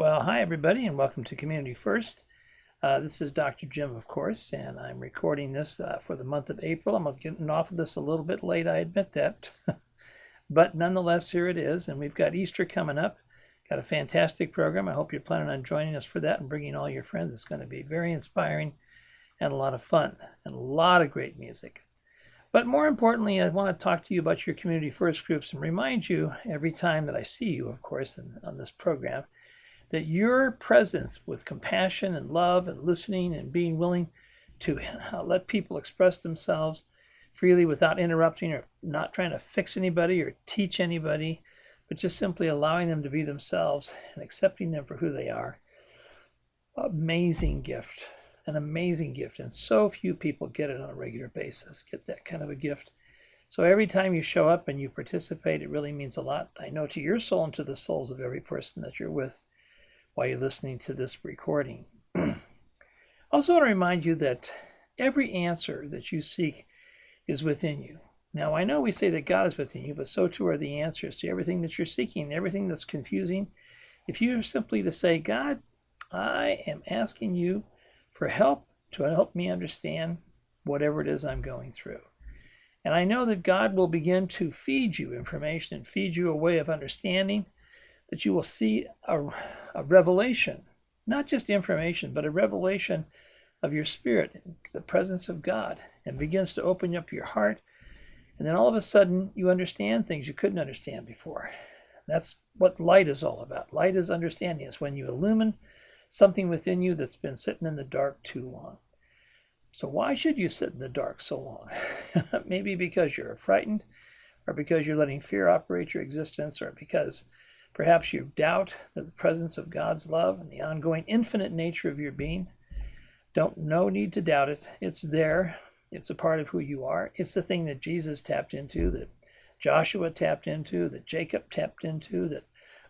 Well, hi everybody, and welcome to Community First. This is Dr. Jim, of course, and I'm recording this for the month of April. I'm getting off of this a little bit late, I admit that. But nonetheless, here it is, and we've got Easter coming up. Got a fantastic program. I hope you're planning on joining us for that and bringing all your friends. It's going to be very inspiring and a lot of fun and a lot of great music. But more importantly, I want to talk to you about your Community First groups and remind you every time that I see you, of course, on this program, that your presence with compassion and love and listening and being willing to let people express themselves freely without interrupting or not trying to fix anybody or teach anybody, but just simply allowing them to be themselves and accepting them for who they are. Amazing gift, an amazing gift. And so few people get it on a regular basis, get that kind of a gift. So every time you show up and you participate, it really means a lot. I know to your soul and to the souls of every person that you're with while you're listening to this recording. Also want to remind you that every answer that you seek is within you. Now, I know we say that God is within you, but so too are the answers to everything that you're seeking, everything that's confusing. If you are simply to say, God, I am asking you for help to help me understand whatever it is I'm going through. And I know that God will begin to feed you information and feed you a way of understanding, that you will see a revelation, not just information, but a revelation of your spirit, the presence of God, and begins to open up your heart. And then all of a sudden, you understand things you couldn't understand before. That's what light is all about. Light is understanding. It's when you illumine something within you that's been sitting in the dark too long. So why should you sit in the dark so long? Maybe because you're frightened, or because you're letting fear operate your existence, or because perhaps you doubt the presence of God's love and the ongoing infinite nature of your being. No need to doubt it. It's there. It's a part of who you are. It's the thing that Jesus tapped into, that Joshua tapped into, that Jacob tapped into, that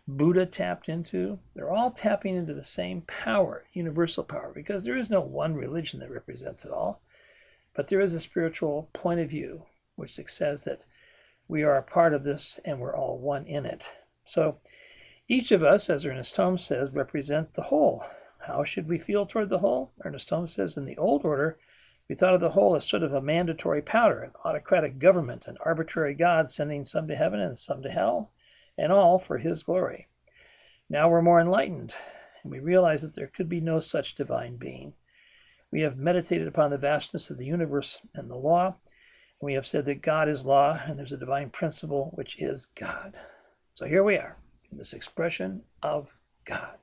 Buddha tapped into. They're all tapping into the same power, universal power, because there is no one religion that represents it all. But there is a spiritual point of view which says that we are a part of this and we're all one in it. So each of us, as Ernest Holmes says, represent the whole. How should we feel toward the whole? Ernest Holmes says in the old order, we thought of the whole as sort of a mandatory powder, an autocratic government, an arbitrary God sending some to heaven and some to hell, and all for his glory. Now we're more enlightened, and we realize that there could be no such divine being. We have meditated upon the vastness of the universe and the law, and we have said that God is law, and there's a divine principle which is God. So here we are, in this expression of God.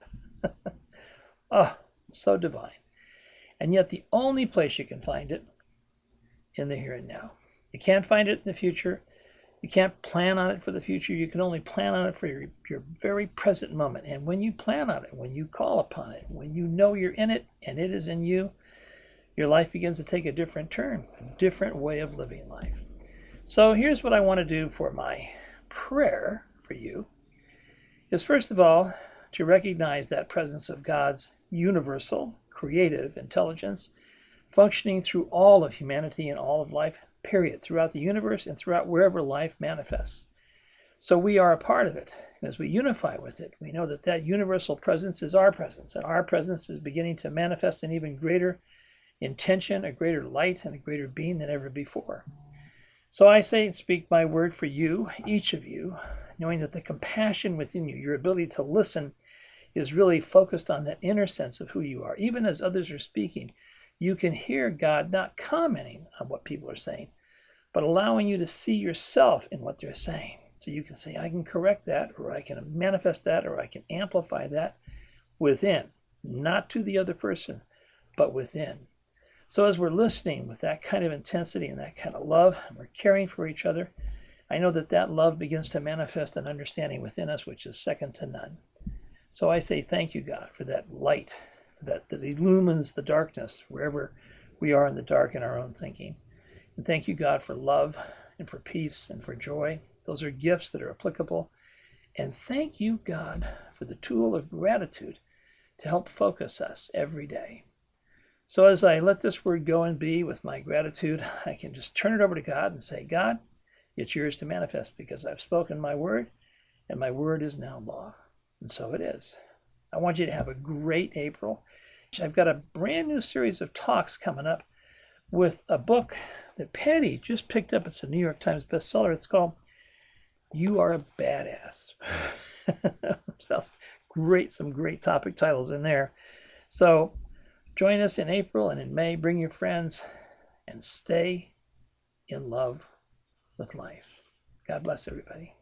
Oh, so divine. And yet the only place you can find it in the here and now. You can't find it in the future. You can't plan on it for the future. You can only plan on it for your very present moment. And when you plan on it, when you call upon it, when you know you're in it and it is in you, your life begins to take a different turn, a different way of living life. So here's what I want to do for my prayer for you, is first of all, to recognize that presence of God's universal, creative intelligence functioning through all of humanity and all of life, period, throughout the universe and throughout wherever life manifests. So we are a part of it. And as we unify with it, we know that that universal presence is our presence, and our presence is beginning to manifest an even greater intention, a greater light, and a greater being than ever before. So I say and speak my word for you, each of you, knowing that the compassion within you, your ability to listen, is really focused on that inner sense of who you are. Even as others are speaking, you can hear God not commenting on what people are saying, but allowing you to see yourself in what they're saying. So you can say, I can correct that, or I can manifest that, or I can amplify that within, not to the other person, but within. So as we're listening with that kind of intensity and that kind of love, and we're caring for each other, I know that that love begins to manifest an understanding within us, which is second to none. So I say thank you, God, for that light that illumines the darkness wherever we are in the dark in our own thinking. And thank you, God, for love and for peace and for joy. Those are gifts that are applicable. And thank you, God, for the tool of gratitude to help focus us every day. So as I let this word go and be with my gratitude, I can just turn it over to God and say, God, it's yours to manifest because I've spoken my word, and my word is now law. And so it is. I want you to have a great April. I've got a brand new series of talks coming up with a book that Patty just picked up. It's a New York Times bestseller. It's called You Are a Badass. Sounds great. Some great topic titles in there. So join us in April and in May. Bring your friends and stay in love with life. God bless everybody.